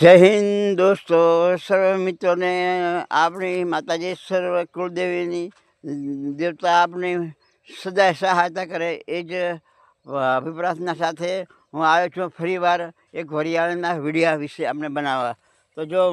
જય હિન્દ દોસ્તો, સર્વ મિત્રોને આપણી માતાજી સર્વ કુળદેવીની દેવતા આપની સદાય સહાયતા કરે એ જ અભિપ્રાર્થના સાથે હું આવ્યો છું ફરીવાર એક વરિયાળીના વિડીયા વિશે આપણે બનાવવા. તો જો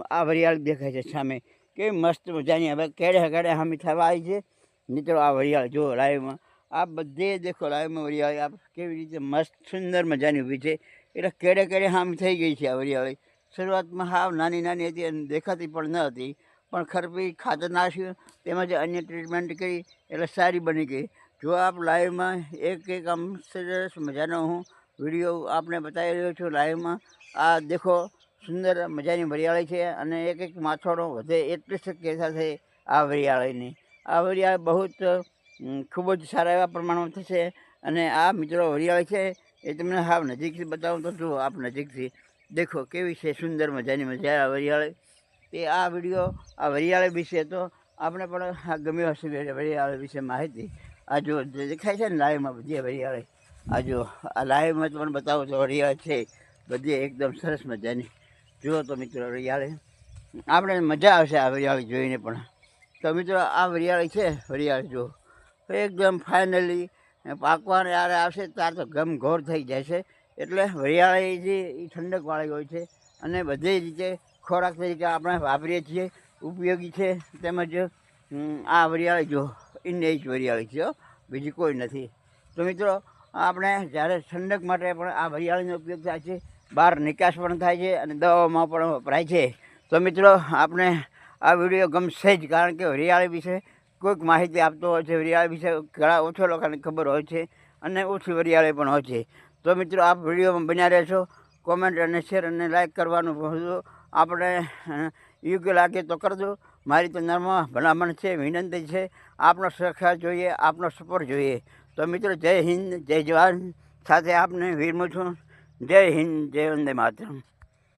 આ વરિયાળી દેખાય છે સામે, કેવી મસ્ત મજાની હવે કેડે કેડે હામી થવા આવી છે મિત્રો. આ વરિયાળી જો લાઈવમાં આ બધે દેખો, લાઈવમાં વરિયાળી આપ કેવી રીતે મસ્ત સુંદર મજાની ઊભી છે. એટલે કેડે કેડે હામી થઈ ગઈ છે આ વરિયાળી. શરૂઆતમાં હાવ નાની નાની હતી અને દેખાતી પણ ન હતી, પણ ખરપી ખાતર નાખ્યું તેમજ અન્ય ટ્રીટમેન્ટ કરી એટલે સારી બની ગઈ. જો આપ લાઈવમાં એક આમ સરસ મજાનો હું વિડીયો આપને બતાવી રહ્યો છું લાઈવમાં. આ દેખો સુંદર મજાની વરિયાળી છે અને એક માથોડો વધે એટલી શક્યતા છે આ વરિયાળીની. આ વરિયાળી બહુ ખૂબ જ સારા એવા પ્રમાણમાં થશે. અને આ મિત્રો વરિયાળી છે એ તમને હાવ નજીકથી બતાવું તો જુઓ આપ નજીકથી દેખો કેવી છે સુંદર મજાની મજા આ વરિયાળી. તે આ વિડીયો આ વરિયાળી વિશે તો આપણે પણ ગમ્યો હશે વરિયાળી વિશે માહિતી. આ જો દેખાય છે ને લાઈવમાં બધી વરિયાળી, આ જો આ લાઈવમાં તમને બતાવું તો વરિયાળી છે બધી એકદમ સરસ મજાની. જુઓ તો મિત્રો વરિયાળી આપણે મજા આવશે આ વરિયાળી જોઈને પણ. તો મિત્રો આ વરિયાળી છે, વરિયાળી જુઓ એકદમ ફાઇનલી પાકવાને યારે આવશે ત્યારે તો ગમઘોર થઈ જાય છે. એટલે વરિયાળી જે એ ઠંડકવાળી હોય છે અને બધી રીતે ખોરાક તરીકે આપણે વાપરીએ છીએ, ઉપયોગી છે. તેમજ આ વરિયાળી જો ઇન્ડિયા જ વરિયાળી છે, બીજી કોઈ નથી. તો મિત્રો આપણે જ્યારે ઠંડક માટે પણ આ વરિયાળીનો ઉપયોગ થાય છે, બહાર નિકાસ પણ થાય છે અને દવામાં પણ વપરાય છે. તો મિત્રો આપણે આ વિડીયો ગમશે જ, કારણ કે વરિયાળી વિશે કોઈક માહિતી આપતો હોય છે. વરિયાળી વિશે ઘણા ઓછો લોકોને ખબર હોય છે અને ઓછી વરિયાળી પણ હોય છે. તો મિત્રો આપ વિડીયોમાં બન્યા રહેશો. કોમેન્ટ અને શેર અને લાઈક કરવાનું ભૂલજો. આપણે યોગ્ય લાગે તો કરજો. મારી તો નર્મ ભલામણ છે, વિનંતી છે. આપનો સહકાર જોઈએ, આપનો સપોર્ટ જોઈએ. તો મિત્રો જય હિન્દ, જય જવાન. સાથે આપને વિરમું છું. જય હિન્દ, જય વંદે માતરમ.